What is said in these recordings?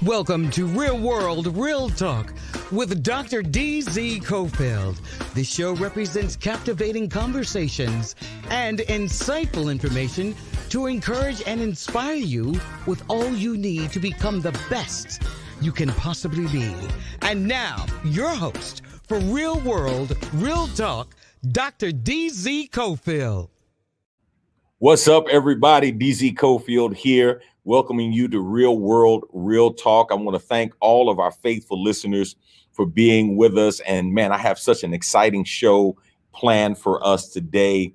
Welcome to Real World, Real Talk with Dr. D.Z. Cofield. The show represents captivating conversations and insightful information to encourage and inspire you with all you need to become the best you can possibly be. And now, your host for Real World, Real Talk, Dr. D.Z. Cofield. What's up, everybody? D.Z. Cofield here, welcoming you to Real World, Real Talk. I want to thank all of our faithful listeners for being with us. And man, I have such an exciting show planned for us today.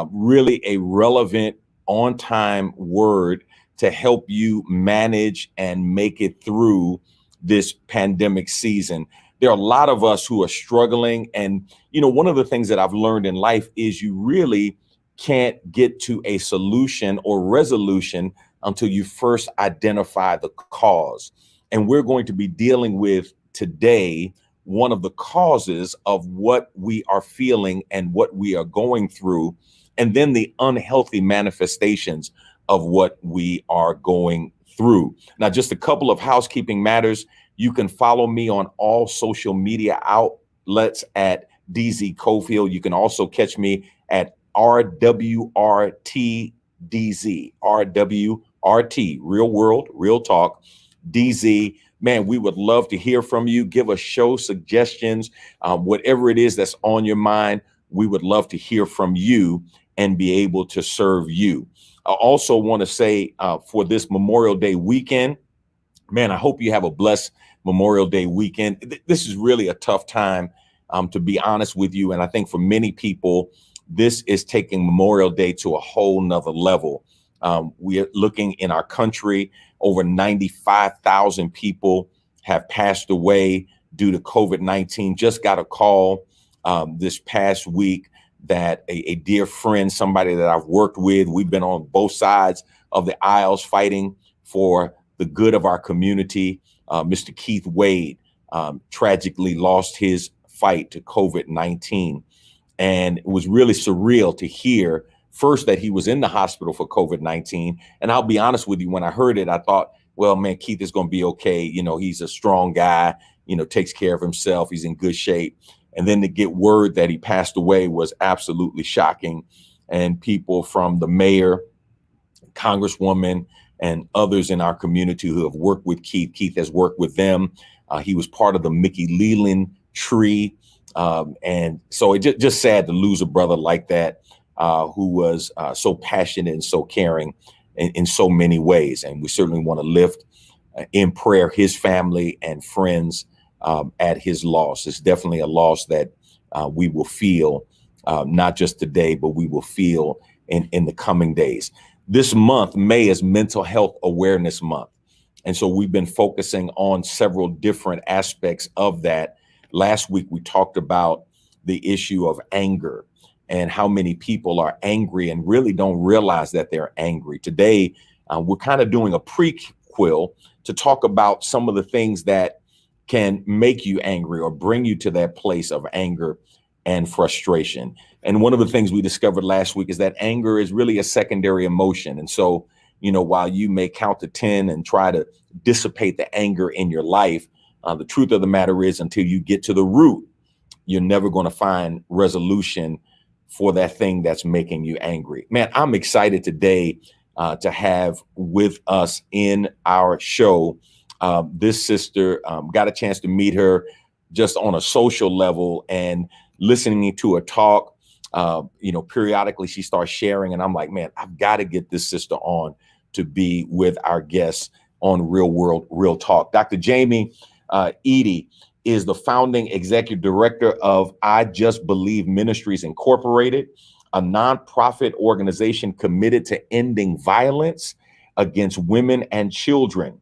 Really a relevant, on-time word to help you manage and make it through this pandemic season. There are a lot of us who are struggling. And, one of the things that I've learned in life is you really can't get to a solution or resolution until you first identify the cause. And we're going to be dealing with today one of the causes of what we are feeling and what we are going through, and then the unhealthy manifestations of what we are going through. Now, just a couple of housekeeping matters. You can follow me on all social media outlets at DZ Cofield. You can also catch me at RWRTDZ, RWRT, Real World, Real Talk, DZ. Man, we would love to hear from you. Give us show suggestions, whatever it is that's on your mind. We would love to hear from you and be able to serve you. I also want to say for this Memorial Day weekend, man, I hope you have a blessed Memorial Day weekend. This is really a tough time, to be honest with you. And I think for many people, this is taking Memorial Day to a whole nother level. We are looking in our country, over 95,000 people have passed away due to COVID-19. Just got a call this past week that a dear friend, somebody that I've worked with, we've been on both sides of the aisles fighting for the good of our community. Mr. Keith Wade tragically lost his fight to COVID-19. And it was really surreal to hear first that he was in the hospital for COVID-19. And I'll be honest with you, when I heard it, I thought, well, man, Keith is going to be okay. He's a strong guy, takes care of himself. He's in good shape. And then to get word that he passed away was absolutely shocking. And people from the mayor, Congresswoman, and others in our community who have worked with Keith has worked with them. He was part of the Mickey Leland tree. And so it's just sad to lose a brother like that, who was so passionate and so caring in so many ways. And we certainly want to lift in prayer his family and friends at his loss. It's definitely a loss that we will feel, not just today, but we will feel in the coming days. This month, May, is Mental Health Awareness Month. And so we've been focusing on several different aspects of that. Last week, we talked about the issue of anger and how many people are angry and really don't realize that they're angry. Today, we're kind of doing a prequel to talk about some of the things that can make you angry or bring you to that place of anger and frustration. And one of the things we discovered last week is that anger is really a secondary emotion. And so, while you may count to 10 and try to dissipate the anger in your life, the truth of the matter is, until you get to the root, you're never going to find resolution for that thing that's making you angry. Man, I'm excited today to have with us in our show this sister. Got a chance to meet her just on a social level and listening to her talk. Periodically she starts sharing, and I'm like, man, I've got to get this sister on to be with our guests on Real World, Real Talk. Dr. Jamie Eaddy is the founding executive director of I Just Believe Ministries Incorporated, a nonprofit organization committed to ending violence against women and children.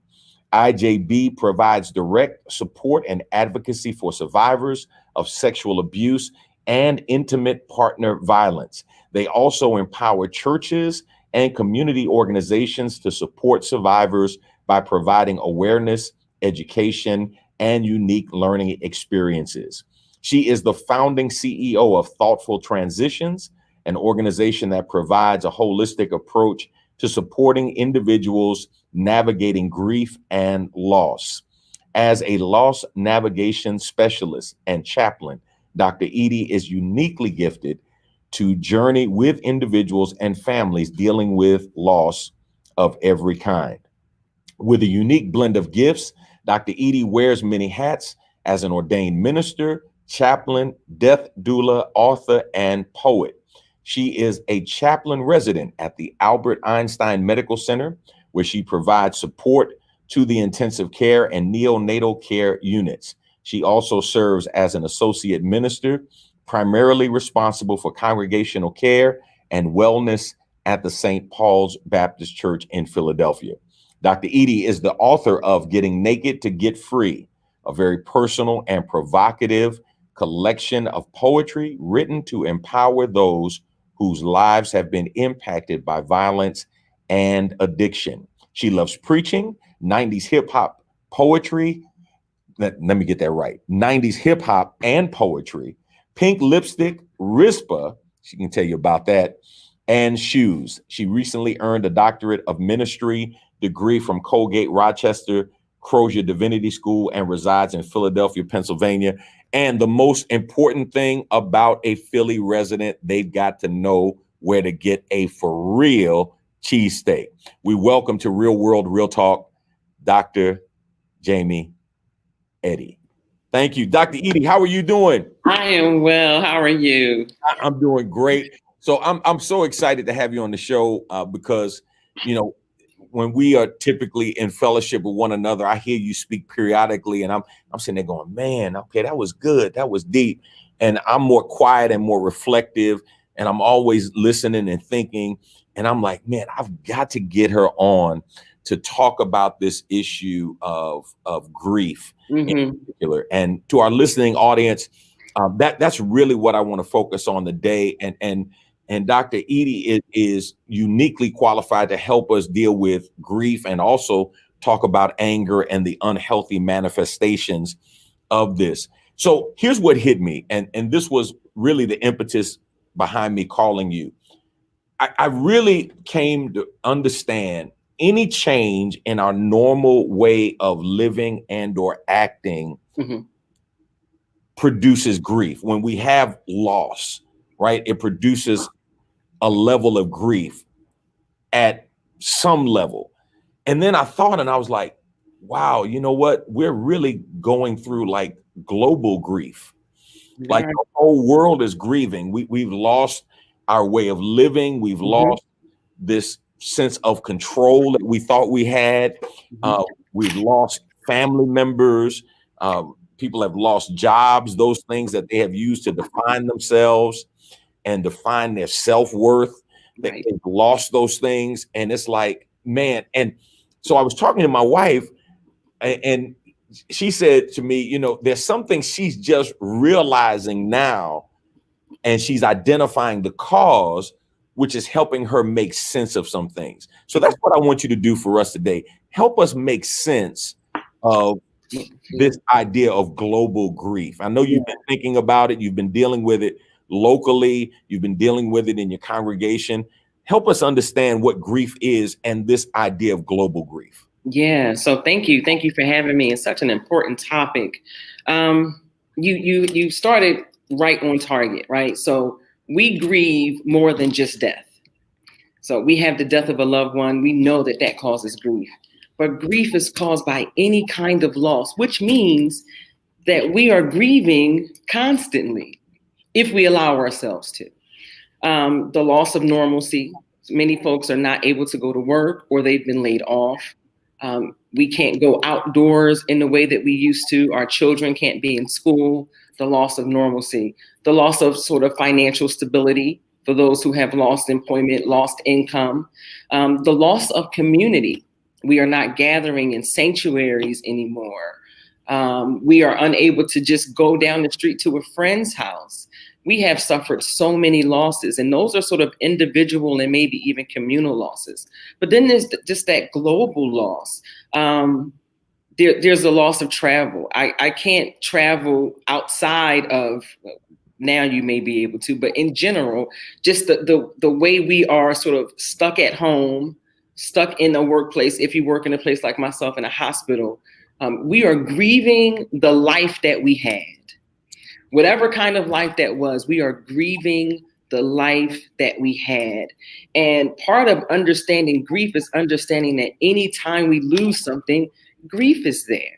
IJB provides direct support and advocacy for survivors of sexual abuse and intimate partner violence. They also empower churches and community organizations to support survivors by providing awareness, education, and unique learning experiences. She is the founding CEO of Thoughtful Transitions, an organization that provides a holistic approach to supporting individuals navigating grief and loss. As a loss navigation specialist and chaplain, Dr. Eaddy is uniquely gifted to journey with individuals and families dealing with loss of every kind. With a unique blend of gifts, Dr. Eaddy wears many hats as an ordained minister, chaplain, death doula, author, and poet. She is a chaplain resident at the Albert Einstein Medical Center, where she provides support to the intensive care and neonatal care units. She also serves as an associate minister, primarily responsible for congregational care and wellness at the St. Paul's Baptist Church in Philadelphia. Dr. Eaddy is the author of Getting Naked to Get Free, a very personal and provocative collection of poetry written to empower those whose lives have been impacted by violence and addiction. She loves preaching, 90s hip hop poetry. Let me get that right. 90s hip hop and poetry, pink lipstick, RISPA, she can tell you about that, and shoes. She recently earned a doctorate of ministry degree from Colgate Rochester Crozier Divinity School and resides in Philadelphia, Pennsylvania. And the most important thing about a Philly resident, they've got to know where to get a for real cheesesteak. We welcome to Real World, Real Talk, Dr. Jamie Eaddy. Thank you. Dr. Eaddy, how are you doing? I am well. How are you? I'm doing great. So I'm so excited to have you on the show because, you know, when we are typically in fellowship with one another, I hear you speak periodically and I'm sitting there going, man, okay, that was good. That was deep. And I'm more quiet and more reflective. And I'm always listening and thinking. And I'm like, man, I've got to get her on to talk about this issue of grief in particular. And to our listening audience, that's really what I want to focus on today. And Dr. Eaddy is uniquely qualified to help us deal with grief and also talk about anger and the unhealthy manifestations of this. So here's what hit me. And this was really the impetus behind me calling you. I really came to understand any change in our normal way of living and or acting produces grief. When we have loss, right, it produces a level of grief at some level. And then I thought, and I was like, wow, you know what? We're really going through like global grief. Like the whole world is grieving. We've lost our way of living. We've lost this sense of control that we thought we had. We've lost family members. People have lost jobs, those things that they have used to define themselves and define their self-worth. They've lost those things. And it's like, man. And so I was talking to my wife and she said to me, you know, there's something she's just realizing now and she's identifying the cause, which is helping her make sense of some things. So that's what I want you to do for us today. Help us make sense of this idea of global grief. I know you've been thinking about it. You've been dealing with it locally. You've been dealing with it in your congregation. Help us understand what grief is and this idea of global grief. Yeah. So thank you. Thank you for having me. It's such an important topic. You started right on target, right? So we grieve more than just death. So we have the death of a loved one. We know that that causes grief. But grief is caused by any kind of loss, which means that we are grieving constantly if we allow ourselves to. The loss of normalcy. Many folks are not able to go to work or they've been laid off. We can't go outdoors in the way that we used to. Our children can't be in school. The loss of normalcy, the loss of sort of financial stability for those who have lost employment, lost income, the loss of community. We are not gathering in sanctuaries anymore. We are unable to just go down the street to a friend's house. We have suffered so many losses, and those are sort of individual and maybe even communal losses. But then there's just that global loss. There's a loss of travel. I can't travel outside of, now you may be able to, but in general, just the way we are sort of stuck at home, stuck in a workplace, if you work in a place like myself in a hospital, we are grieving the life that we had. Whatever kind of life that was, we are grieving the life that we had. And part of understanding grief is understanding that anytime we lose something, grief is there.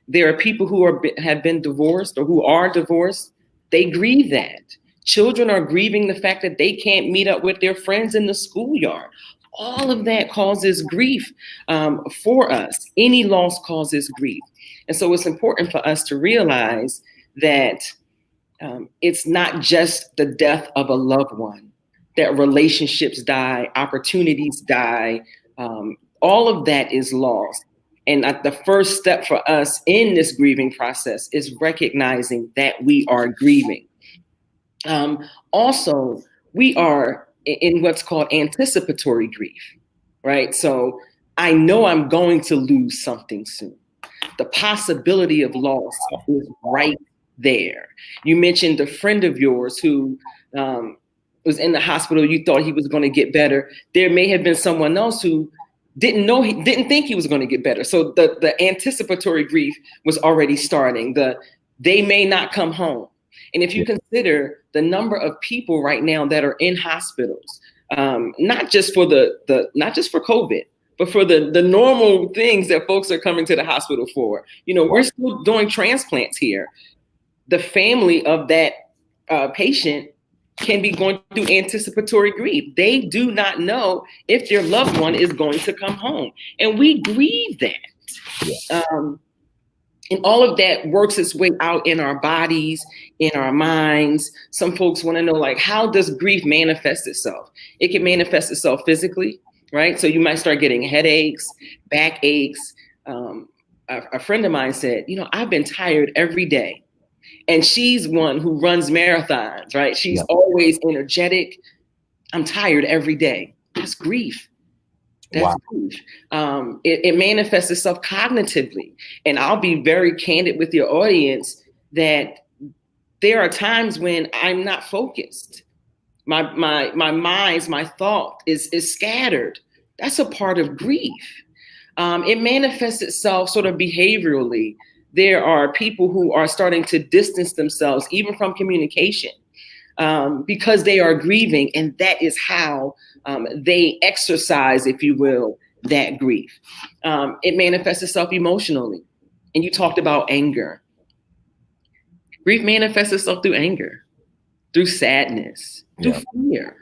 There are people who have been divorced or who are divorced. They grieve that. Children are grieving the fact that they can't meet up with their friends in the schoolyard. All of that causes grief for us. Any loss causes grief. And so it's important for us to realize that it's not just the death of a loved one, that relationships die, opportunities die. All of that is lost. And the first step for us in this grieving process is recognizing that we are grieving. Also, we are in what's called anticipatory grief, right? So I know I'm going to lose something soon. The possibility of loss is right there. You mentioned a friend of yours who was in the hospital. You thought he was going to get better. There may have been someone else who didn't think he was going to get better. So the anticipatory grief was already starting. They may not come home. And if you consider the number of people right now that are in hospitals, not just for not just for COVID, but for the normal things that folks are coming to the hospital for. We're still doing transplants here. The family of that patient can be going through anticipatory grief. They do not know if their loved one is going to come home. And we grieve that. And all of that works its way out in our bodies, in our minds. Some folks want to know, like, how does grief manifest itself? It can manifest itself physically, right? So you might start getting headaches, backaches. A friend of mine said, I've been tired every day. And she's one who runs marathons, right? She's always energetic. I'm tired every day. That's grief. That's grief. It manifests itself cognitively. And I'll be very candid with your audience that there are times when I'm not focused. My mind, my thought is scattered. That's a part of grief. It manifests itself sort of behaviorally. There are people who are starting to distance themselves even from communication because they are grieving, and that is how they exercise, if you will, that grief. It manifests itself emotionally, and you talked about anger. Grief manifests itself through anger, through sadness, through fear,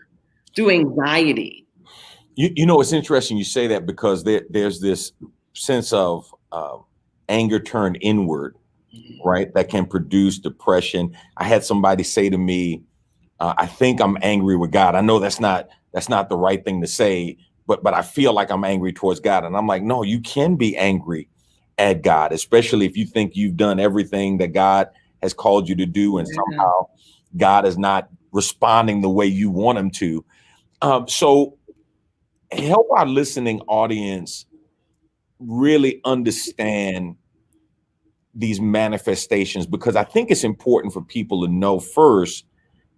through anxiety. It's interesting you say that because there's this sense of anger turned inward, right? That can produce depression. I had somebody say to me, I think I'm angry with God. I know that's not the right thing to say, but I feel like I'm angry towards God. And I'm like, no, you can be angry at God, especially if you think you've done everything that God has called you to do. And somehow God is not responding the way you want him to. So help our listening audience really understand these manifestations, because I think it's important for people to know first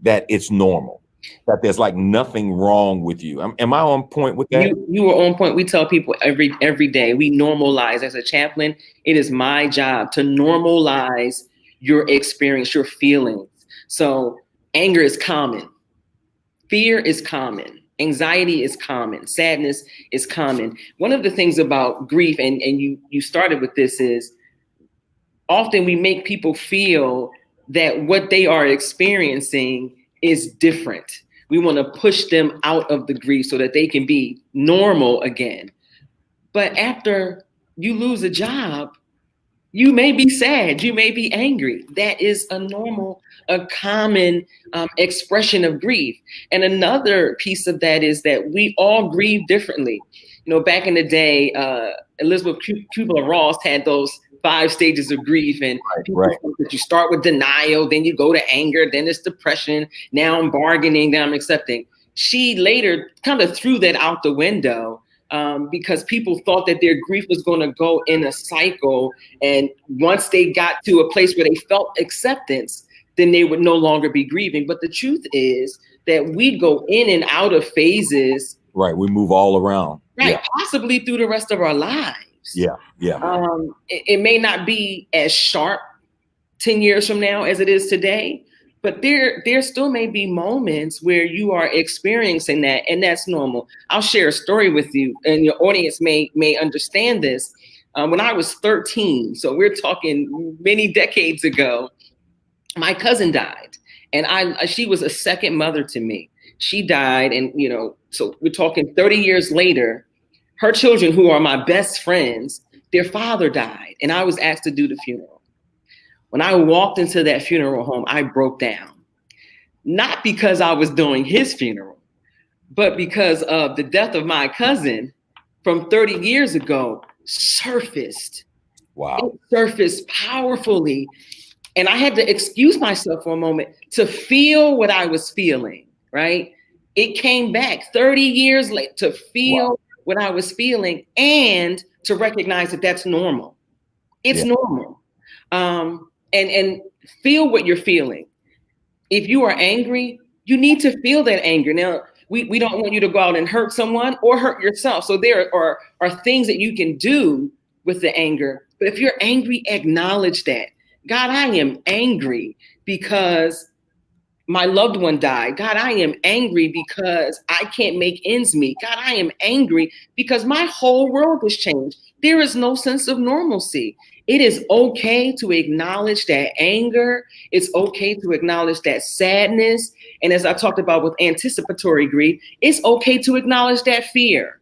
that it's normal, that there's like nothing wrong with you. Am I on point with that? You are on point. We tell people every day, we normalize. As a chaplain, it is my job to normalize your experience, your feelings. So anger is common. Fear is common. Anxiety is common. Sadness is common. One of the things about grief, and you started with this, is often we make people feel that what they are experiencing is different. We want to push them out of the grief so that they can be normal again. But after you lose a job, you may be sad, you may be angry. That is a common expression of grief. And another piece of that is that we all grieve differently. Back in the day, Elizabeth Kubler-Ross had those 5 stages of grief, and that you start with denial, then you go to anger, then it's depression, now I'm bargaining, then I'm accepting. She later kind of threw that out the window because people thought that their grief was going to go in a cycle, and once they got to a place where they felt acceptance, then they would no longer be grieving. But the truth is that we go in and out of phases. Right, we move all around. right, possibly through the rest of our lives. Yeah. It may not be as sharp 10 years from now as it is today, but there still may be moments where you are experiencing that, and that's normal. I'll share a story with you, and your audience may understand this. When I was 13, so we're talking many decades ago, my cousin died, and she was a second mother to me. She died, and so we're talking 30 years later, her children, who are my best friends, their father died, and I was asked to do the funeral. When I walked into that funeral home, I broke down. Not because I was doing his funeral, but because of the death of my cousin from 30 years ago surfaced. Wow. It surfaced powerfully. And I had to excuse myself for a moment to feel what I was feeling, right? It came back 30 years later to feel what I was feeling and to recognize that that's normal. It's normal. And feel what you're feeling. If you are angry, you need to feel that anger. Now, we don't want you to go out and hurt someone or hurt yourself. So there are things that you can do with the anger. But if you're angry, acknowledge that. God, I am angry because my loved one died. God, I am angry because I can't make ends meet. God, I am angry because my whole world has changed. There is no sense of normalcy. It is okay to acknowledge that anger. It's okay to acknowledge that sadness. And as I talked about with anticipatory grief, it's okay to acknowledge that fear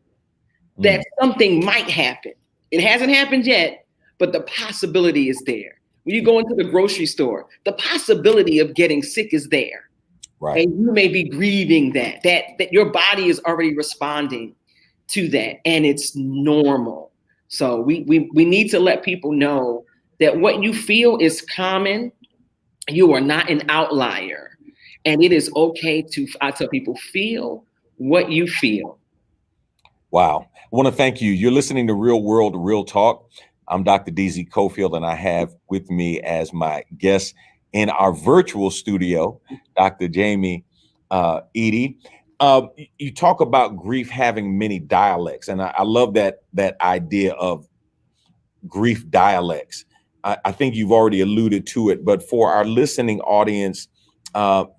that something might happen. It hasn't happened yet, but the possibility is there. When you go into the grocery store, the possibility of getting sick is there. Right. And you may be grieving that your body is already responding to that, and it's normal. So we need to let people know that what you feel is common. You are not an outlier. And it is okay to, I tell people, feel what you feel. Wow. I want to thank you. You're listening to Real World, Real Talk. I'm Dr. DZ Cofield, and I have with me as my guest in our virtual studio, Dr. Jamie Eaddy. You talk about grief having many dialects, and I love that idea of grief dialects. I think you've already alluded to it, but for our listening audience,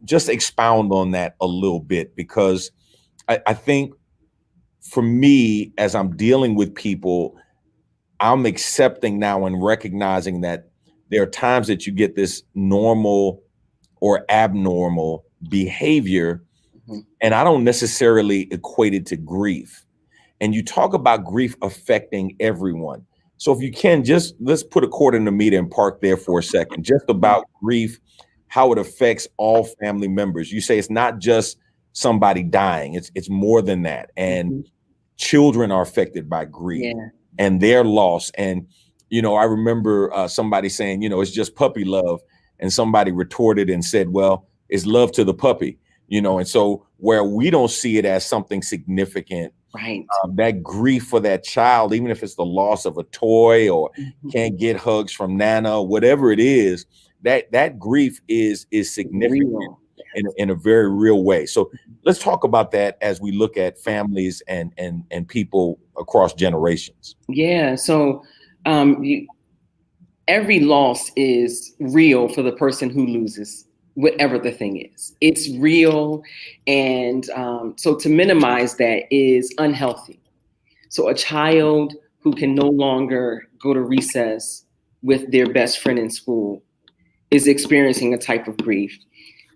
just expound on that a little bit, because I think for me, as I'm dealing with people, I'm accepting now and recognizing that there are times that you get this normal or abnormal behavior, and I don't necessarily equate it to grief. And you talk about grief affecting everyone. So if you can, just let's put a quarter in the meter and park there for a second, just about grief, how it affects all family members. You say it's not just somebody dying, it's more than that. And children are affected by grief. And their loss. And, I remember somebody saying, it's just puppy love. And somebody retorted and said, well, it's love to the puppy, and so where we don't see it as something significant, right? That grief for that child, even if it's the loss of a toy or can't get hugs from Nana, whatever it is, that grief is significant in a very real way. So let's talk about that as we look at families and people across generations. Yeah. So every loss is real for the person who loses, whatever the thing is. It's real. And so to minimize that is unhealthy. So a child who can no longer go to recess with their best friend in school is experiencing a type of grief.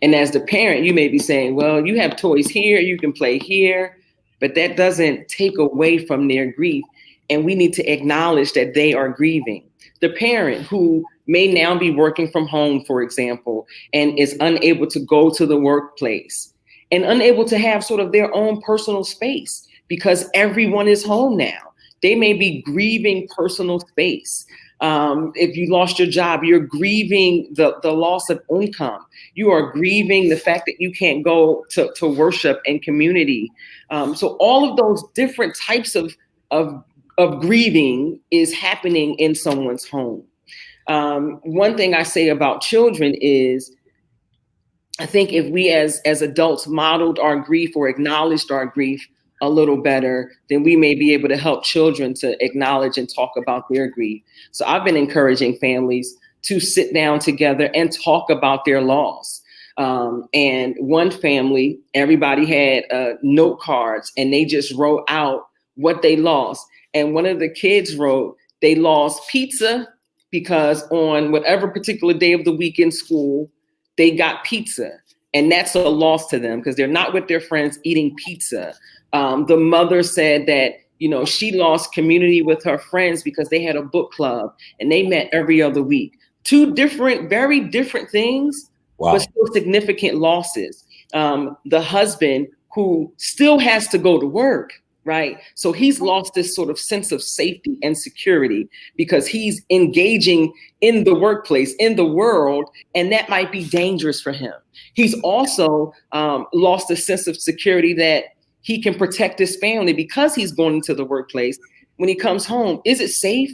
And as the parent, you may be saying, well, you have toys here, you can play here, but that doesn't take away from their grief. And we need to acknowledge that they are grieving. The parent who may now be working from home, for example, and is unable to go to the workplace and unable to have sort of their own personal space because everyone is home now. They may be grieving personal space. If you lost your job, you're grieving the loss of income. You are grieving the fact that you can't go to worship and community. So all of those different types of grieving is happening in someone's home. One thing I say about children is, I think if we as adults modeled our grief or acknowledged our grief a little better, then we may be able to help children to acknowledge and talk about their grief. So I've been encouraging families to sit down together and talk about their loss. And one family, everybody had note cards, and they just wrote out what they lost. And one of the kids wrote, they lost pizza because on whatever particular day of the week in school, they got pizza. And that's a loss to them because they're not with their friends eating pizza. The mother said that, she lost community with her friends because they had a book club and they met every other week. Two different, very different things, wow, but still significant losses. The husband who still has to go to work, right? So he's lost this sort of sense of safety and security because he's engaging in the workplace, in the world, and that might be dangerous for him. He's also lost a sense of security that he can protect his family because he's going into the workplace. When he comes home, is it safe?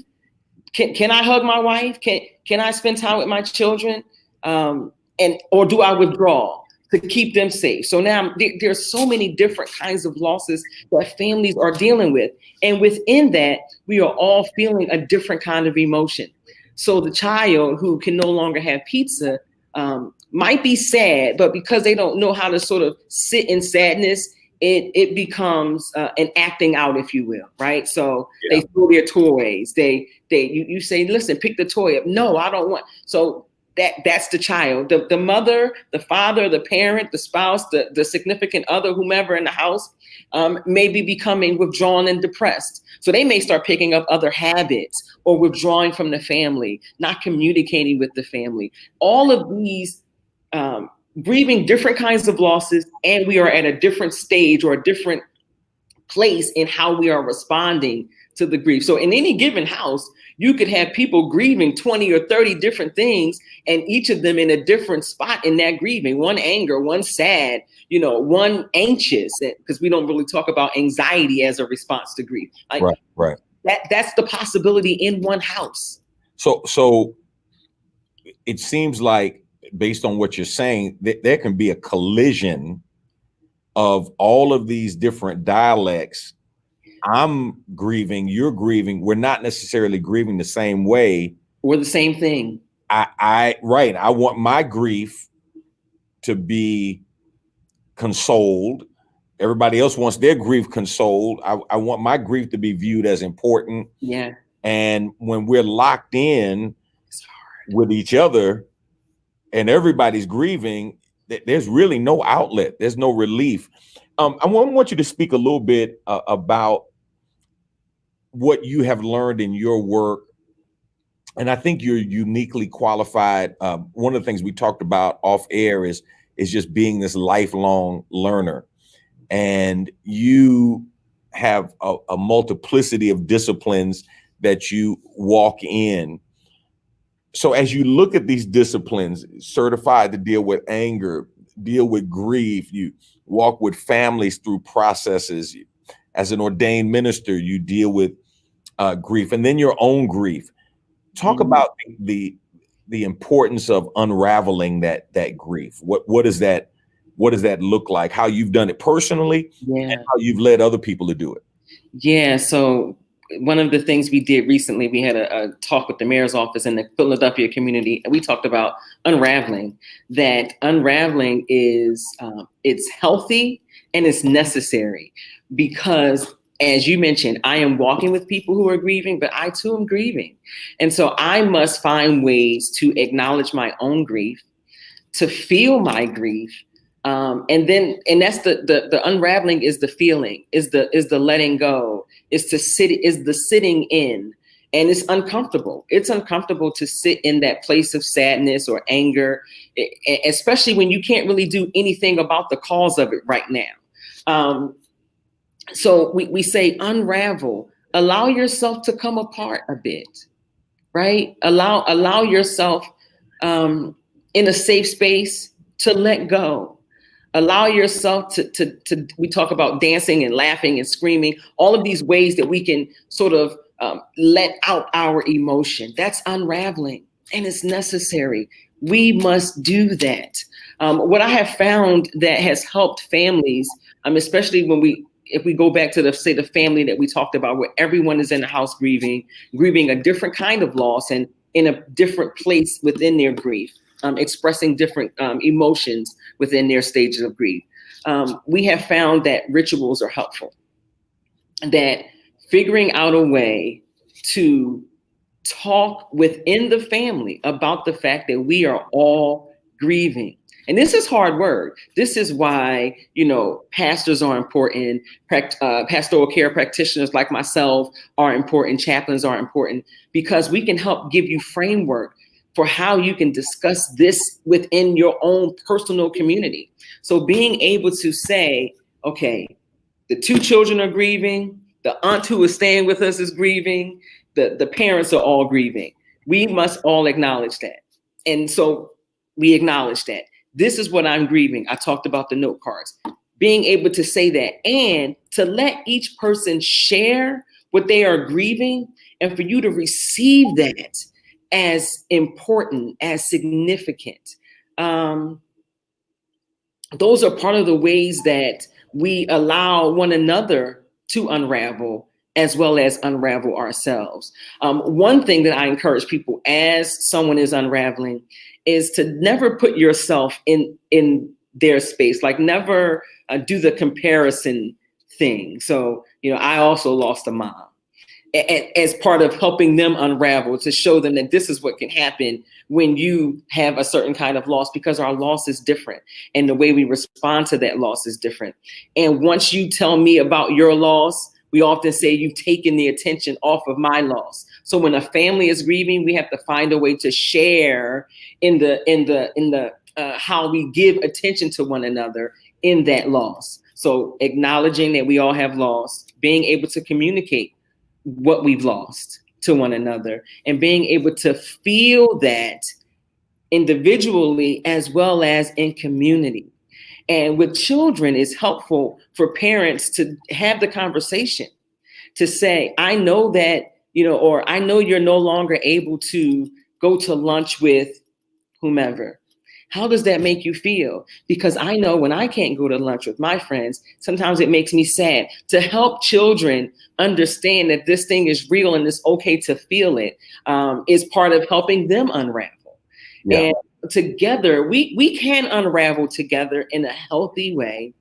Can I hug my wife? Can I spend time with my children? Or do I withdraw to keep them safe? So now there's so many different kinds of losses that families are dealing with. And within that, we are all feeling a different kind of emotion. So the child who can no longer have pizza might be sad, but because they don't know how to sort of sit in sadness, it becomes an acting out, if you will, right? So yeah, they throw their toys. You say, listen, pick the toy up. No, I don't want. So that's the child. The mother, the father, the parent, the spouse, the significant other, whomever in the house, may be becoming withdrawn and depressed. So they may start picking up other habits or withdrawing from the family, not communicating with the family. All of these grieving different kinds of losses, and we are at a different stage or a different place in how we are responding to the grief. So in any given house, you could have people grieving 20 or 30 different things, and each of them in a different spot in that grieving. One anger, one sad, one anxious, because we don't really talk about anxiety as a response to grief. Like, right. That's the possibility in one house. So it seems like, based on what you're saying, there can be a collision of all of these different dialects. I'm grieving, you're grieving. We're not necessarily grieving the same way or the same thing. I want my grief to be consoled. Everybody else wants their grief consoled. I want my grief to be viewed as important. Yeah. And when we're locked in with each other and everybody's grieving, there's really no outlet. There's no relief. I want you to speak a little bit about what you have learned in your work. And I think you're uniquely qualified. One of the things we talked about off air is just being this lifelong learner. And you have a multiplicity of disciplines that you walk in. So as you look at these disciplines, certified to deal with anger, deal with grief, you walk with families through processes. As an ordained minister, you deal with grief, and then your own grief. Talk about the importance of unraveling that grief. What does that look like? How you've done it personally, and how you've led other people to do it. Yeah. So one of the things we did recently, we had a talk with the mayor's office in the Philadelphia community, and we talked about unraveling. That unraveling is it's healthy and it's necessary because, as you mentioned, I am walking with people who are grieving, but I too am grieving. And so I must find ways to acknowledge my own grief, to feel my grief. And that's the unraveling is the feeling, is the letting go, is the sitting in. And it's uncomfortable. It's uncomfortable to sit in that place of sadness or anger, especially when you can't really do anything about the cause of it right now. So we say unravel, allow yourself to come apart a bit, right? Allow yourself in a safe space to let go. Allow yourself to we talk about dancing and laughing and screaming, all of these ways that we can sort of let out our emotion. That's unraveling, and it's necessary. We must do that. What I have found that has helped families, especially when we if we go back to the family that we talked about, where everyone is in the house grieving a different kind of loss and in a different place within their grief, expressing different emotions within their stages of grief. We have found that rituals are helpful, that figuring out a way to talk within the family about the fact that we are all grieving. And this is hard work. This is why, pastors are important. Pastoral care practitioners like myself are important. Chaplains are important, because we can help give you framework for how you can discuss this within your own personal community. So being able to say, okay, the 2 children are grieving, the aunt who is staying with us is grieving, the parents are all grieving. We must all acknowledge that. And so we acknowledge that. This is what I'm grieving. I talked about the note cards. Being able to say that and to let each person share what they are grieving, and for you to receive that as important, as significant. Those are part of the ways that we allow one another to unravel, as well as unravel ourselves. One thing that I encourage people as someone is unraveling is to never put yourself in their space, like never do the comparison thing. So, I also lost a mom. As part of helping them unravel, to show them that this is what can happen when you have a certain kind of loss, because our loss is different and the way we respond to that loss is different. And once you tell me about your loss, we often say you've taken the attention off of my loss. So when a family is grieving, we have to find a way to share in the how we give attention to one another in that loss. So acknowledging that we all have lost, being able to communicate what we've lost to one another, and being able to feel that individually as well as in community. And with children, it's helpful for parents to have the conversation, to say, I know that, or I know you're no longer able to go to lunch with whomever. How does that make you feel? Because I know when I can't go to lunch with my friends, sometimes it makes me sad. To help children understand that this thing is real and it's okay to feel it, is part of helping them unravel. Yeah. And together, we can unravel together in a healthy way,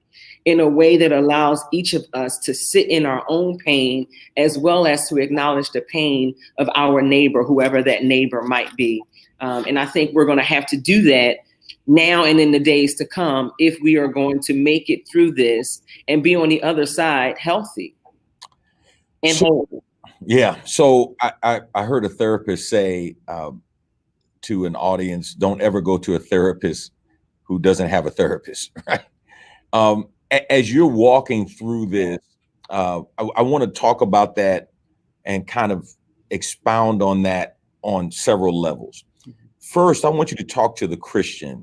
in a way that allows each of us to sit in our own pain, as well as to acknowledge the pain of our neighbor, whoever that neighbor might be. And I think we're going to have to do that now and in the days to come, if we are going to make it through this and be on the other side healthy and whole. Yeah. So I heard a therapist say to an audience, don't ever go to a therapist who doesn't have a therapist, right? As you're walking through this, I want to talk about that and kind of expound on that on several levels. First, I want you to talk to the Christian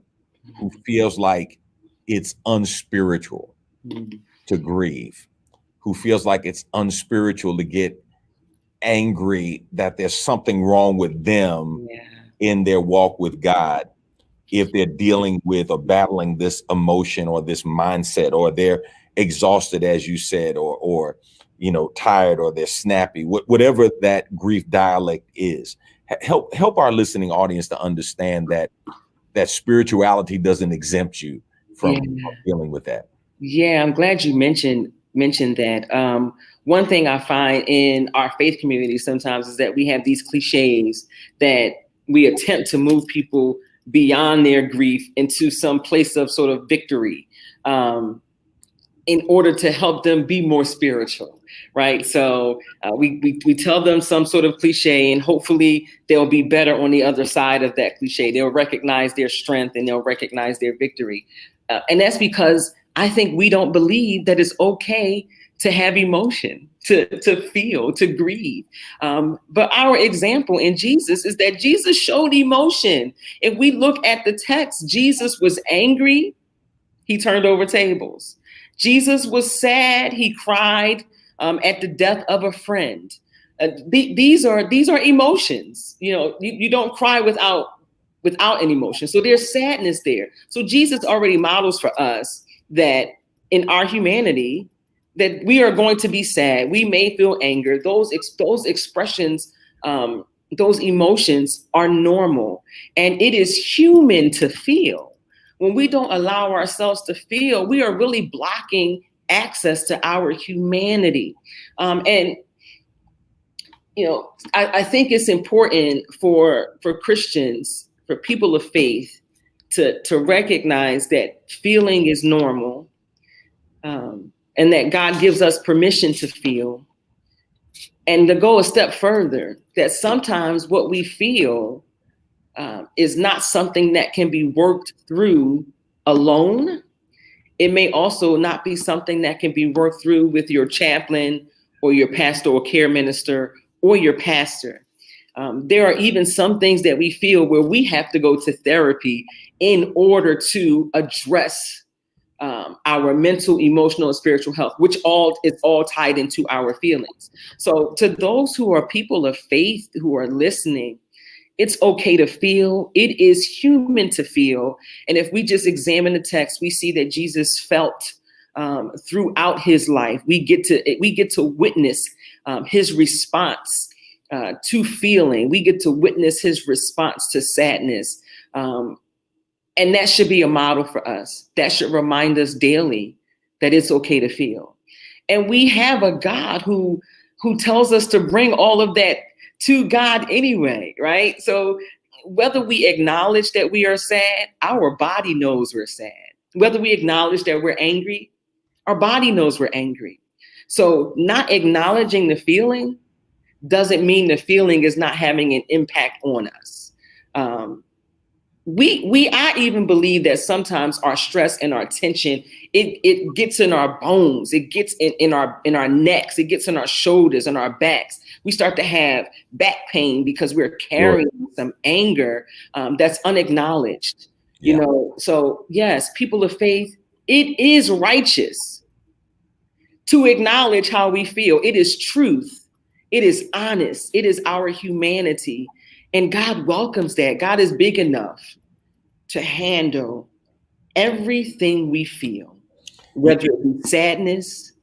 who feels like it's unspiritual to grieve, who feels like it's unspiritual to get angry that there's something wrong with them in their walk with God, if they're dealing with or battling this emotion or this mindset, or they're exhausted, as you said, or tired, or they're snappy, whatever that grief dialect is. Help our listening audience to understand that spirituality doesn't exempt you from dealing with that. Yeah, I'm glad you mentioned that. One thing I find in our faith community sometimes is that we have these cliches that we attempt to move people beyond their grief into some place of sort of victory, in order to help them be more spiritual, right? So we tell them some sort of cliche, and hopefully they'll be better on the other side of that cliche. They'll recognize their strength and they'll recognize their victory. And that's because I think we don't believe that it's okay to have emotion, to feel, to grieve. But our example in Jesus is that Jesus showed emotion. If we look at the text, Jesus was angry, he turned over tables. Jesus was sad, he cried at the death of a friend. These are emotions. You don't cry without an emotion. So there's sadness there. So Jesus already models for us that in our humanity, that we are going to be sad. We may feel anger. Those expressions, those emotions are normal, and it is human to feel. When we don't allow ourselves to feel, we are really blocking access to our humanity. And I think it's important for Christians, for people of faith, to recognize that feeling is normal, and that God gives us permission to feel. And to go a step further, that sometimes what we feel is not something that can be worked through alone. It may also not be something that can be worked through with your chaplain or your pastoral care minister or your pastor. There are even some things that we feel where we have to go to therapy in order to address our mental, emotional, and spiritual health, which is all tied into our feelings. So to those who are people of faith who are listening, it's okay to feel. It is human to feel. And if we just examine the text, we see that Jesus felt throughout his life. We get to witness his response to feeling. We get to witness his response to sadness. And that should be a model for us. That should remind us daily that it's okay to feel. And we have a God who tells us to bring all of that to God anyway, right? So whether we acknowledge that we are sad, our body knows we're sad. Whether we acknowledge that we're angry, our body knows we're angry. So not acknowledging the feeling doesn't mean the feeling is not having an impact on us. I even believe that sometimes our stress and our tension, it gets in our bones, it gets in our necks, it gets in our shoulders and our backs. We start to have back pain because we're carrying some anger that's unacknowledged. Yeah. So yes, people of faith, it is righteous to acknowledge how we feel. It is truth. It is honest. It is our humanity. And God welcomes that. God is big enough to handle everything we feel, whether it be sadness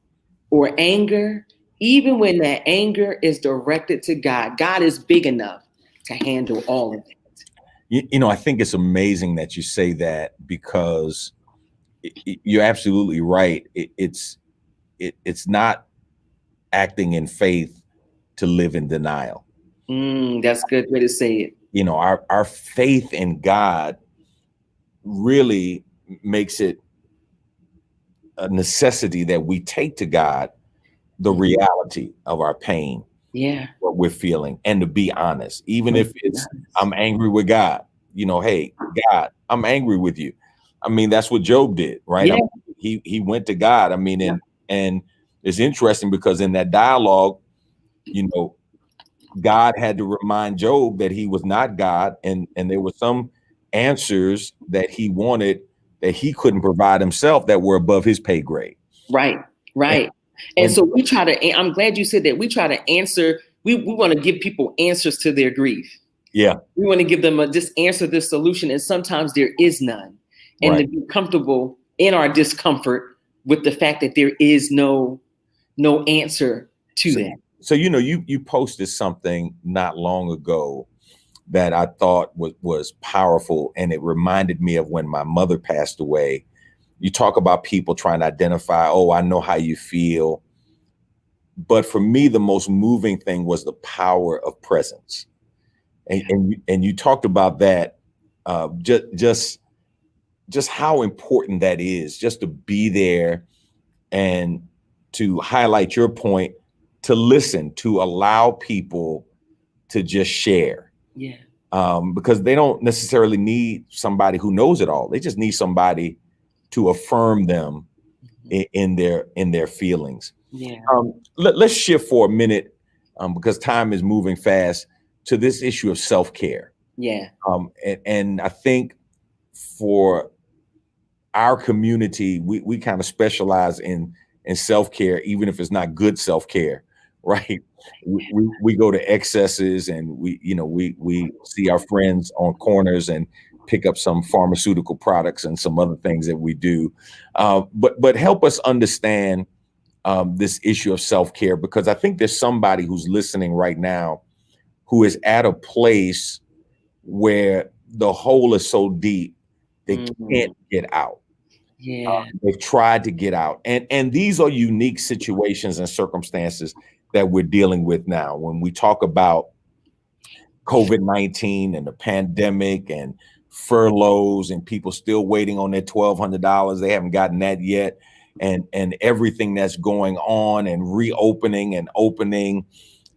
or anger. Even when that anger is directed to God, God is big enough to handle all of it. I think it's amazing that you say that, because you're absolutely right. It's not acting in faith to live in denial. That's a good way to say it. Our faith in God really makes it a necessity that we take to God the reality of our pain, what we're feeling, and to be honest, even if it's I'm angry with God. Hey, God, I'm angry with you. I mean, that's what Job did, right? Yeah. He went to God. I mean, and it's interesting because in that dialogue, God had to remind Job that he was not God, and there were some answers that he wanted that he couldn't provide himself that were above his pay grade. Right. And so we try to, I'm glad you said that, we try to answer, we want to give people answers to their grief. Yeah. We want to give them this answer, this solution, and sometimes there is none. And to be comfortable in our discomfort with the fact that there is no answer to that. So, you posted something not long ago that I thought was powerful, and it reminded me of when my mother passed away. You talk about people trying to identify, I know how you feel. But for me, the most moving thing was the power of presence. And you talked about that, just how important that is, just to be there and to highlight your point, to listen, to allow people to just share. Yeah. Because they don't necessarily need somebody who knows it all. They just need somebody to affirm them in their feelings. Yeah. Let's shift for a minute, because time is moving fast, to this issue of self-care. Yeah. And I think for our community, we kind of specialize in self-care, even if it's not good self-care, right? We go to excesses, and we see our friends on corners and pick up some pharmaceutical products and some other things that we do. But help us understand this issue of self-care, because I think there's somebody who's listening right now who is at a place where the hole is so deep they can't get out. Yeah. They've tried to get out. And these are unique situations and circumstances that we're dealing with now. When we talk about COVID-19 and the pandemic and furloughs and people still waiting on their $1,200, they haven't gotten that yet. And everything that's going on and reopening and opening,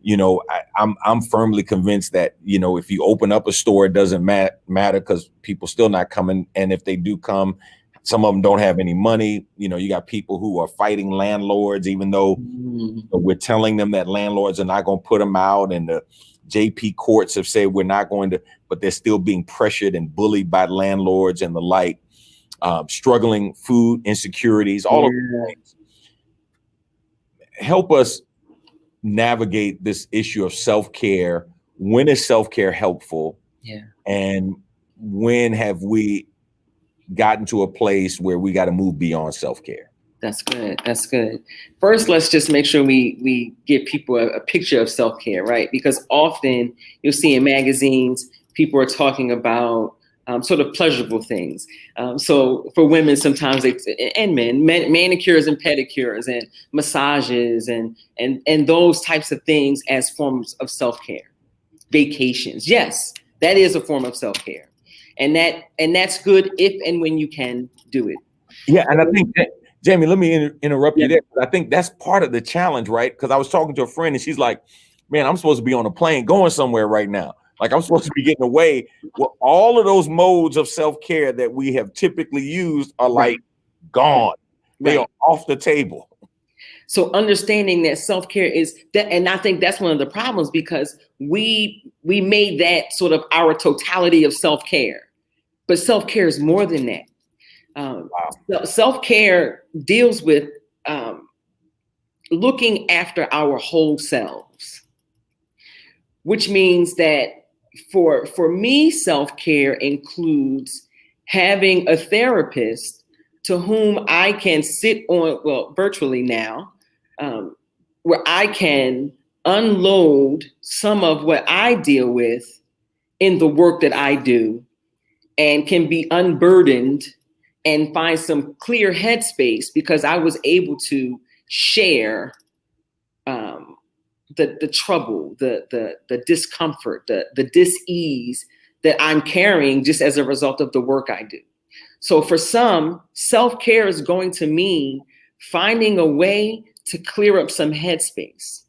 you know, I'm firmly convinced that, you know, if you open up a store, it doesn't matter because people still not coming. And if they do come, some of them don't have any money. You know, you got people who are fighting landlords, even though we're telling them that landlords are not going to put them out. And the JP courts have said we're not going to, but they're still being pressured and bullied by landlords and the like. Struggling food insecurities, all of these things. Help us navigate this issue of self-care. When is self-care helpful? Yeah. And when have we gotten to a place where we got to move beyond self-care? That's good. That's good. First, let's just make sure we give people a picture of self-care, right? Because often you'll see in magazines, people are talking about sort of pleasurable things. So for women, sometimes and men, manicures and pedicures and massages and those types of things as forms of self-care. Vacations. Yes, that is a form of self-care. And that's good if and when you can do it. Yeah, and I think that, Jamie, let me interrupt you there. I think that's part of the challenge, right? Because I was talking to a friend and she's like, man, I'm supposed to be on a plane going somewhere right now. Like I'm supposed to be getting away. Well, all of those modes of self-care that we have typically used are like gone. They are off the table. So understanding that self-care is that, and I think that's one of the problems because we made that sort of our totality of self-care, but self-care is more than that. Self-care deals with looking after our whole selves, which means that for me, self-care includes having a therapist to whom I can sit on, well, virtually now, where I can unload some of what I deal with in the work that I do and can be unburdened and find some clear headspace because I was able to share the trouble, the discomfort, the dis-ease that I'm carrying just as a result of the work I do. So for some, self-care is going to mean finding a way to clear up some headspace,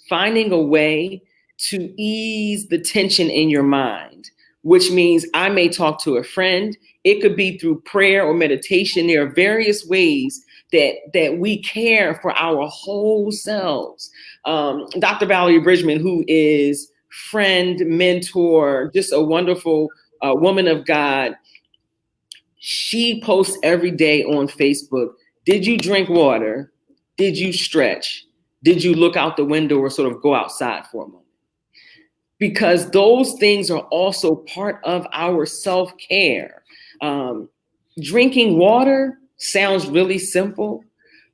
finding a way to ease the tension in your mind, which means I may talk to a friend. It could be through prayer or meditation. There are various ways that we care for our whole selves. Dr. Valerie Bridgman, who is friend, mentor, just a wonderful woman of God, she posts every day on Facebook, did you drink water? Did you stretch? Did you look out the window or sort of go outside for a moment? Because those things are also part of our self-care. Drinking water sounds really simple,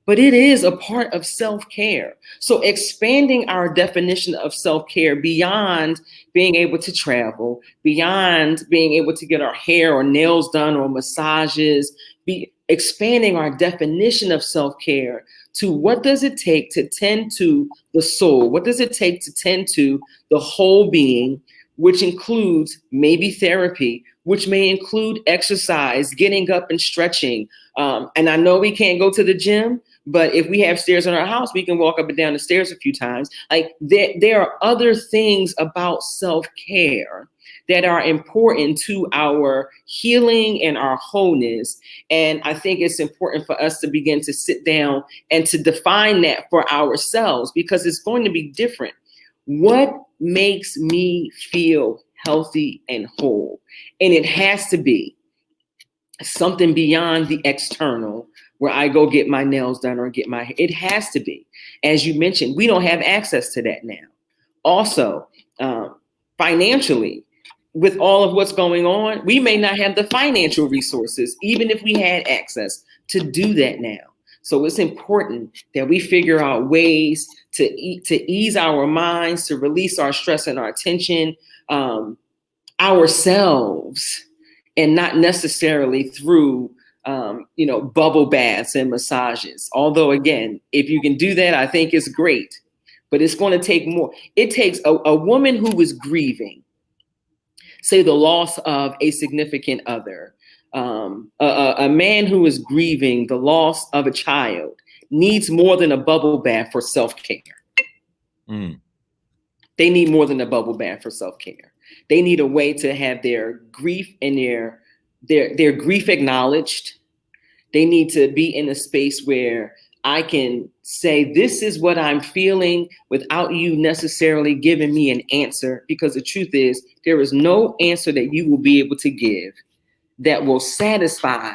but it is a part of self-care. So expanding our definition of self-care beyond being able to travel, beyond being able to get our hair or nails done or massages, expanding our definition of self-care to what does it take to tend to the soul? What does it take to tend to the whole being, which includes maybe therapy, which may include exercise, getting up and stretching. And I know we can't go to the gym, but if we have stairs in our house, we can walk up and down the stairs a few times. Like there are other things about self-care that are important to our healing and our wholeness. And I think it's important for us to begin to sit down and to define that for ourselves, because it's going to be different. What makes me feel healthy and whole? And it has to be something beyond the external, where I go get my nails done or get my hair. It has to be. As you mentioned, we don't have access to that now. Also, financially, with all of what's going on, we may not have the financial resources, even if we had access to do that now. So it's important that we figure out ways to ease our minds, to release our stress and our tension ourselves, and not necessarily through bubble baths and massages. Although, again, if you can do that, I think it's great. But it's going to take more. It takes a woman who is grieving, say the loss of a significant other, a man who is grieving the loss of a child, needs more than a bubble bath for self-care. Mm. They need more than a bubble bath for self-care. They need a way to have their grief and their grief acknowledged. They need to be in a space where I can say, this is what I'm feeling, without you necessarily giving me an answer. Because the truth is, there is no answer that you will be able to give that will satisfy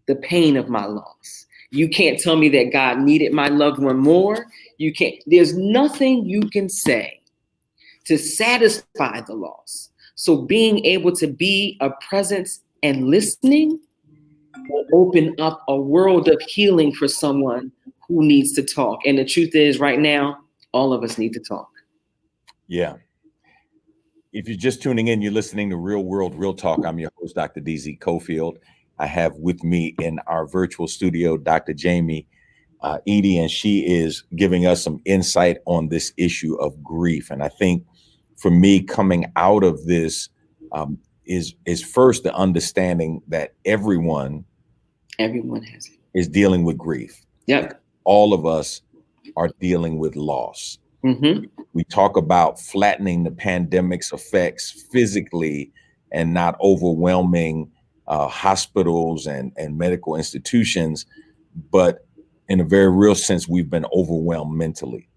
the pain of my loss. You can't tell me that God needed my loved one more. You can't. There's nothing you can say to satisfy the loss. So being able to be a presence and listening will open up a world of healing for someone who needs to talk. And the truth is, right now, all of us need to talk. Yeah. If you're just tuning in, you're listening to Real World, Real Talk. I'm your host, Dr. DZ Cofield. I have with me in our virtual studio, Dr. Jamie Eaddy, and she is giving us some insight on this issue of grief. And I think for me, coming out of this is first the understanding that everyone has it. Is dealing with grief. Yep. All of us are dealing with loss. Mm-hmm. We talk about flattening the pandemic's effects physically and not overwhelming hospitals and medical institutions, but in a very real sense, we've been overwhelmed mentally.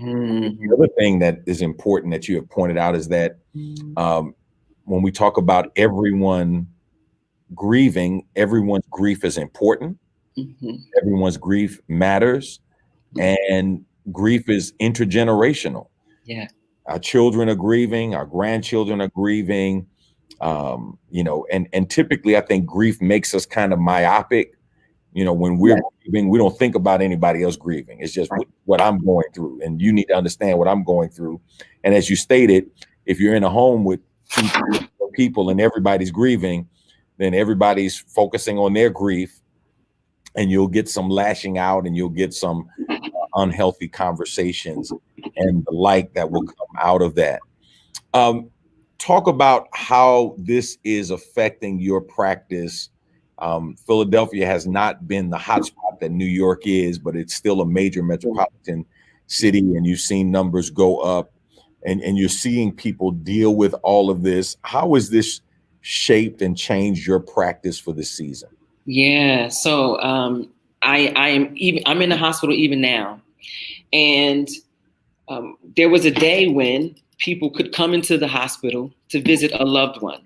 Mm-hmm. The other thing that is important that you have pointed out is that when we talk about everyone grieving, everyone's grief is important. Mm-hmm. Everyone's grief matters, and grief is intergenerational. Yeah. Our children are grieving, our grandchildren are grieving, and typically I think grief makes us kind of myopic. When we're grieving, we don't think about anybody else grieving. It's just what I'm going through, and you need to understand what I'm going through. And as you stated, if you're in a home with people and everybody's grieving, then everybody's focusing on their grief, and you'll get some lashing out, and you'll get some unhealthy conversations and the like that will come out of that. Talk about how this is affecting your practice. Philadelphia has not been the hotspot that New York is, but it's still a major metropolitan city, and you've seen numbers go up, and you're seeing people deal with all of this. How has this shaped and changed your practice for this season? Yeah, so I'm in the hospital even now, and there was a day when people could come into the hospital to visit a loved one.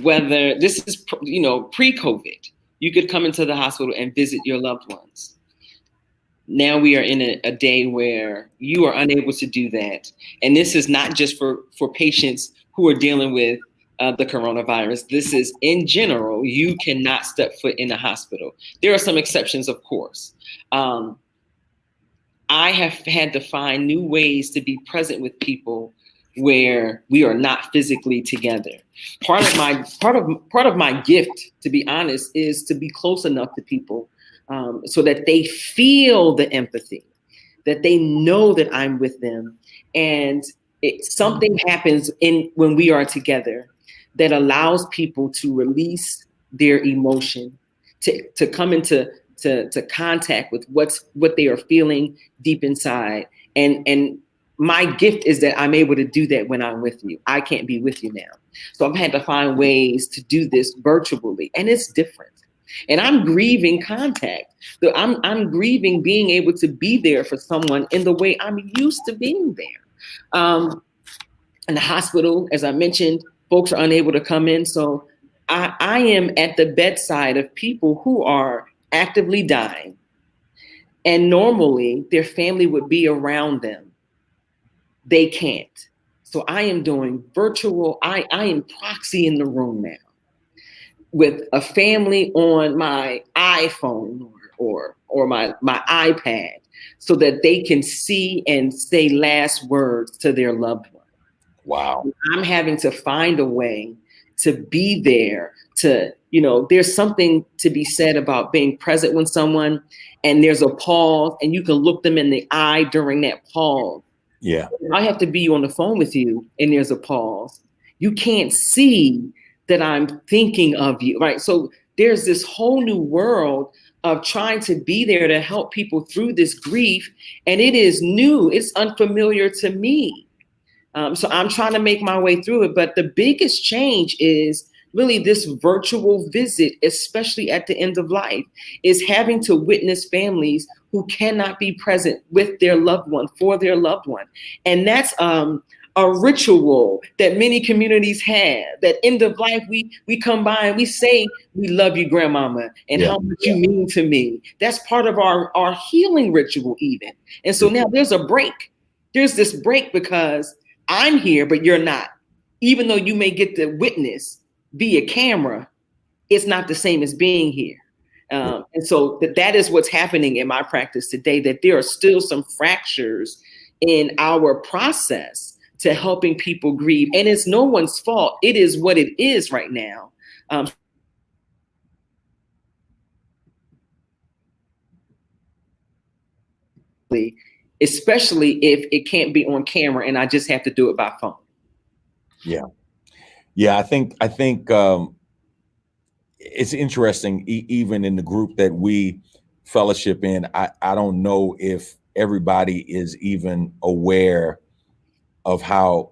Whether this is pre-COVID, you could come into the hospital and visit your loved ones. Now we are in a day where you are unable to do that, and this is not just for patients who are dealing with the coronavirus. This is in general. You cannot step foot in a hospital. There are some exceptions, of course. I have had to find new ways to be present with people where we are not physically together. Part of my gift, to be honest, is to be close enough to people so that they feel the empathy, that they know that I'm with them, and something happens when we are together that allows people to release their emotion, to come into contact with what they are feeling deep inside. And my gift is that I'm able to do that when I'm with you. I can't be with you now. So I've had to find ways to do this virtually, and it's different. And I'm grieving contact. So I'm grieving being able to be there for someone in the way I'm used to being there. In the hospital, as I mentioned, folks are unable to come in. So I am at the bedside of people who are actively dying. And normally their family would be around them. They can't. So I am doing virtual. I am proxy in the room now with a family on my iPhone or my iPad, so that they can see and say last words to their loved one. Wow. I'm having to find a way to be there, to, there's something to be said about being present when someone, and there's a pause, and you can look them in the eye during that pause. Yeah. I have to be on the phone with you and there's a pause. You can't see that I'm thinking of you, right? So there's this whole new world of trying to be there to help people through this grief. And it is new. It's unfamiliar to me. So I'm trying to make my way through it. But the biggest change is really this virtual visit, especially at the end of life, is having to witness families who cannot be present with their loved one, for their loved one. And that's a ritual that many communities have. That end of life, we come by and we say, we love you, grandmama, and how much you mean to me. That's part of our healing ritual even. And so now there's a break. There's this break because I'm here, but you're not. Even though you may get to witness via camera, it's not the same as being here. And so that is what's happening in my practice today, that there are still some fractures in our process to helping people grieve. And it's no one's fault. It is what it is right now. Especially if it can't be on camera and I just have to do it by phone. Yeah. Yeah, I think it's interesting, even in the group that we fellowship in, I don't know if everybody is even aware of how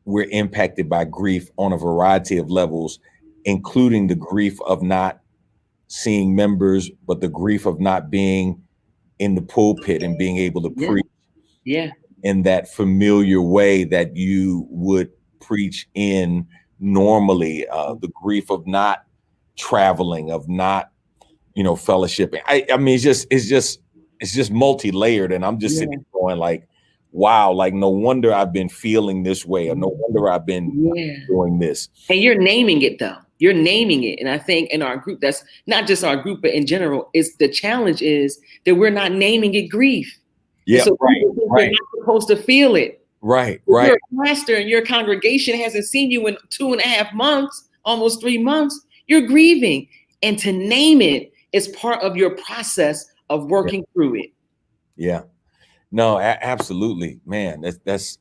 we're impacted by grief on a variety of levels, including the grief of not seeing members, but the grief of not being in the pulpit and being able to preach in that familiar way that you would preach in normally, the grief of not traveling, of not, fellowshipping. I mean, it's just multi-layered, and I'm just sitting there going like, wow, like no wonder I've been feeling this way, or no wonder I've been doing this. And you're naming it though. You're naming it. And I think in our group, that's not just our group, but in general, is the challenge is that we're not naming it grief. Yeah, so right. You're not supposed to feel it. Right. You're a pastor and your congregation hasn't seen you in 2.5 months, almost 3 months. You're grieving. And to name it is part of your process of working through it. Yeah. No, absolutely, man. It's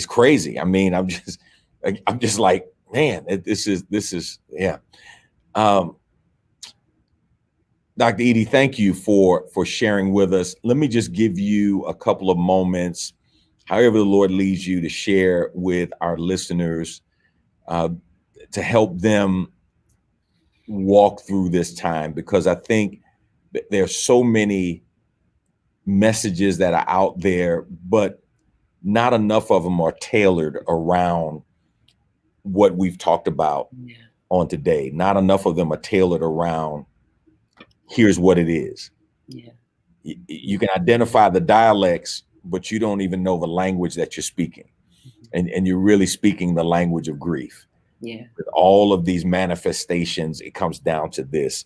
crazy. I mean, I'm just like, man, this is yeah. Dr. Eaddy, thank you for sharing with us. Let me just give you a couple of moments, however the Lord leads you, to share with our listeners to help them walk through this time, because I think that there's so many messages that are out there, but not enough of them are tailored around what we've talked about on today. Not enough of them are tailored around, here's what it is. Yeah. You can identify the dialects, but you don't even know the language that you're speaking. And you're really speaking the language of grief. Yeah. With all of these manifestations, it comes down to this.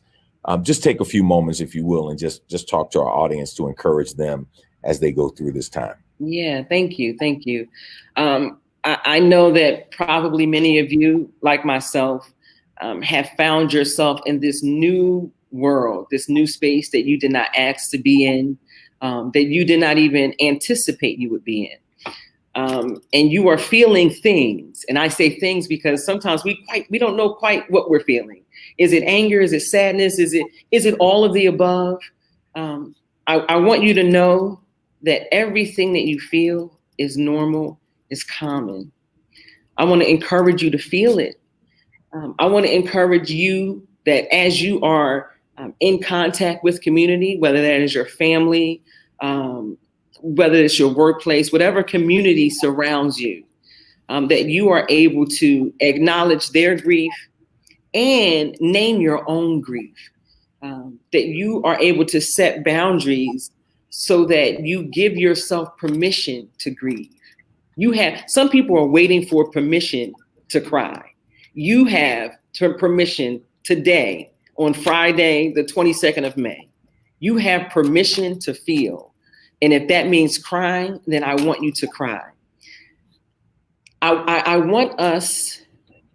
Just take a few moments, if you will, and just talk to our audience to encourage them as they go through this time. Yeah, thank you. Thank you. I know that probably many of you, like myself, have found yourself in this new world, this new space that you did not ask to be in, that you did not even anticipate you would be in. And you are feeling things. And I say things because sometimes we don't know quite what we're feeling. Is it anger? Is it sadness? Is it all of the above? I want you to know that everything that you feel is normal, is common. I want to encourage you to feel it. I want to encourage you that as you are in contact with community, whether that is your family, whether it's your workplace, whatever community surrounds you, that you are able to acknowledge their grief and name your own grief, that you are able to set boundaries so that you give yourself permission to grieve. Some people are waiting for permission to cry. You have permission today on Friday, the 22nd of May. You have permission to feel. And if that means crying, then I want you to cry. I want us,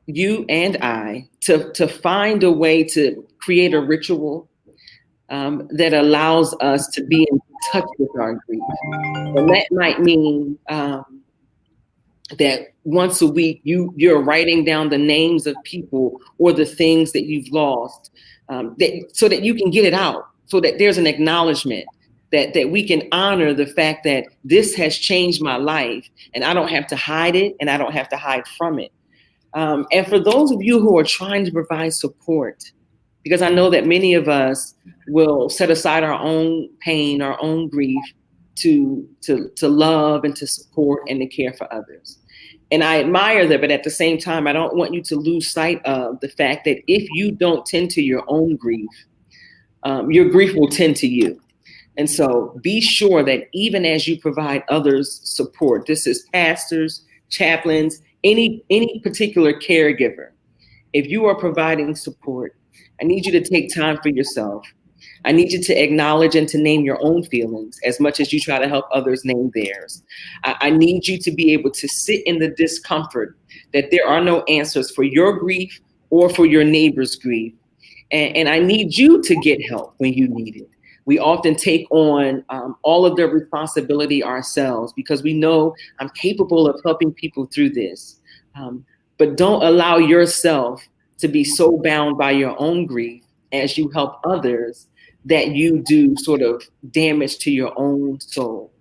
you and I, to find a way to create a ritual that allows us to be in touch with our grief. And that might mean that once a week you're writing down the names of people or the things that you've lost, so that you can get it out, so that there's an acknowledgement that we can honor the fact that this has changed my life, and I don't have to hide it, and I don't have to hide from it. And for those of you who are trying to provide support, because I know that many of us will set aside our own pain, our own grief to love and to support and to care for others. And I admire that, but at the same time, I don't want you to lose sight of the fact that if you don't tend to your own grief, your grief will tend to you. And so be sure that even as you provide others support, this is pastors, chaplains, any particular caregiver, if you are providing support, I need you to take time for yourself. I need you to acknowledge and to name your own feelings as much as you try to help others name theirs. I need you to be able to sit in the discomfort that there are no answers for your grief or for your neighbor's grief. And I need you to get help when you need it. We often take on all of the responsibility ourselves because we know I'm capable of helping people through this. But don't allow yourself to be so bound by your own grief as you help others that you do sort of damage to your own soul.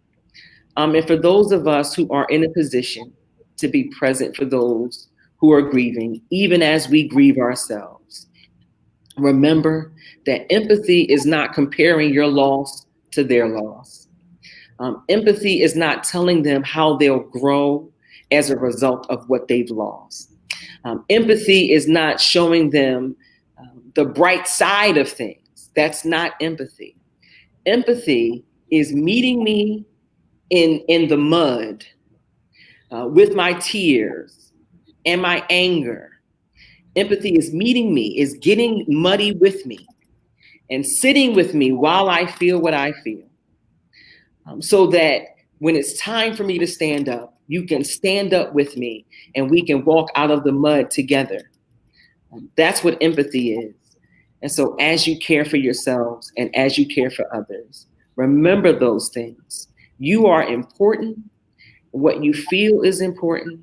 And for those of us who are in a position to be present for those who are grieving, even as we grieve ourselves, remember that empathy is not comparing your loss to their loss. Empathy is not telling them how they'll grow as a result of what they've lost. Empathy is not showing them the bright side of things. That's not empathy. Empathy is meeting me in the mud with my tears and my anger. Empathy is meeting me, is getting muddy with me and sitting with me while I feel what I feel. So that when it's time for me to stand up, you can stand up with me and we can walk out of the mud together. That's what empathy is. And so as you care for yourselves and as you care for others, remember those things. You are important. What you feel is important.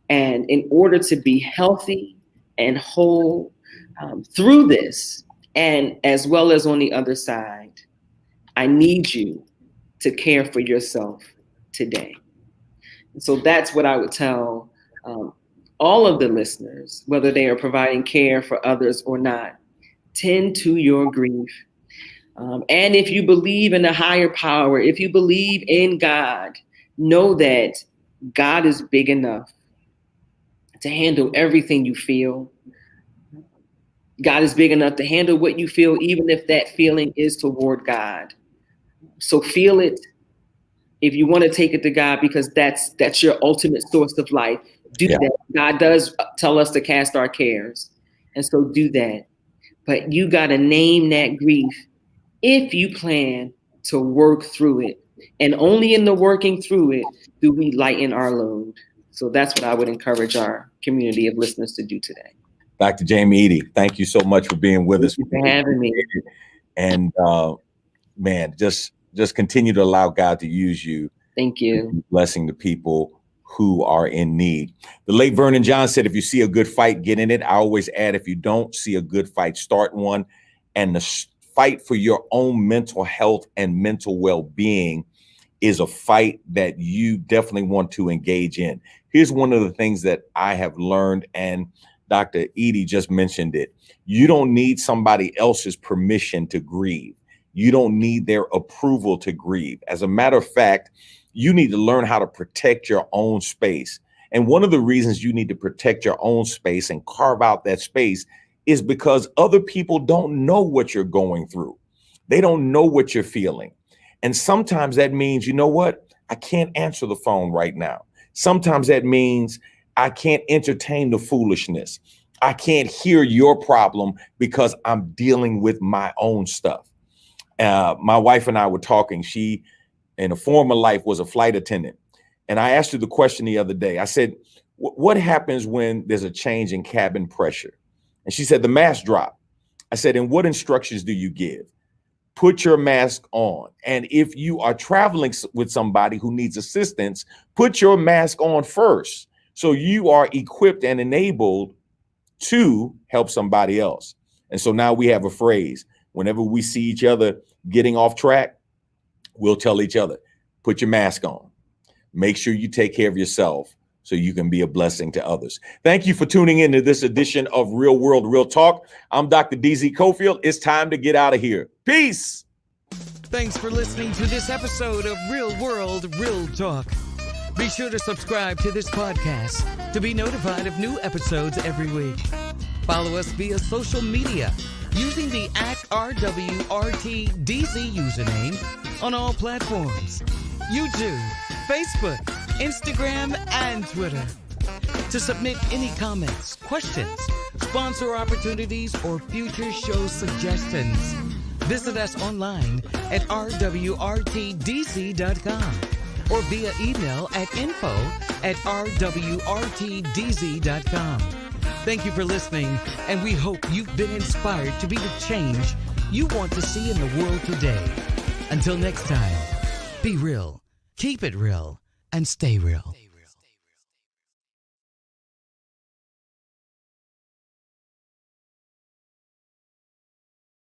And in order to be healthy and whole through this, and as well as on the other side, I need you to care for yourself today. And so that's what I would tell all of the listeners, whether they are providing care for others or not. Tend to your grief. And if you believe in a higher power, if you believe in God, know that God is big enough to handle everything you feel. God is big enough to handle what you feel, even if that feeling is toward God. So feel it. If you want to take it to God, because that's your ultimate source of life, do that. God does tell us to cast our cares. And so do that. But you got to name that grief if you plan to work through it. And only in the working through it do we lighten our load. So that's what I would encourage our community of listeners to do today. Dr. Jamie Eaddy, thank you so much for being with us. Thank you for having me. And man, just continue to allow God to use you. Thank you. Blessing the people who are in need. The late Vernon John said, if you see a good fight, get in it. I always add, if you don't see a good fight, start one. And the fight for your own mental health and mental well-being is a fight that you definitely want to engage in. Here's one of the things that I have learned, and Dr. Eaddy just mentioned it. You don't need somebody else's permission to grieve. You don't need their approval to grieve. As a matter of fact, you need to learn how to protect your own space. And one of the reasons you need to protect your own space and carve out that space is because other people don't know what you're going through. They don't know what you're feeling. And sometimes that means, you know what? I can't answer the phone right now. Sometimes that means I can't entertain the foolishness. I can't hear your problem because I'm dealing with my own stuff. My wife and I were talking. She, in a former life, was a flight attendant. And I asked her the question the other day. I said, what happens when there's a change in cabin pressure? And she said, the mask drop. I said, and what instructions do you give? Put your mask on. And if you are traveling with somebody who needs assistance, put your mask on first, so you are equipped and enabled to help somebody else. And so now we have a phrase. Whenever we see each other getting off track, we'll tell each other, put your mask on. Make sure you take care of yourself so you can be a blessing to others. Thank you for tuning in to this edition of Real World, Real Talk. I'm Dr. DZ Cofield. It's time to get out of here. Peace. Thanks for listening to this episode of Real World, Real Talk. Be sure to subscribe to this podcast to be notified of new episodes every week. Follow us via social media using the @RWRTDZ username on all platforms: YouTube, Facebook, Instagram, and Twitter. To submit any comments, questions, sponsor opportunities, or future show suggestions, visit us online at rwrtdz.com or via email at info@rwrtdz.com. Thank you for listening, and we hope you've been inspired to be the change you want to see in the world today. Until next time, be real, keep it real, and stay real.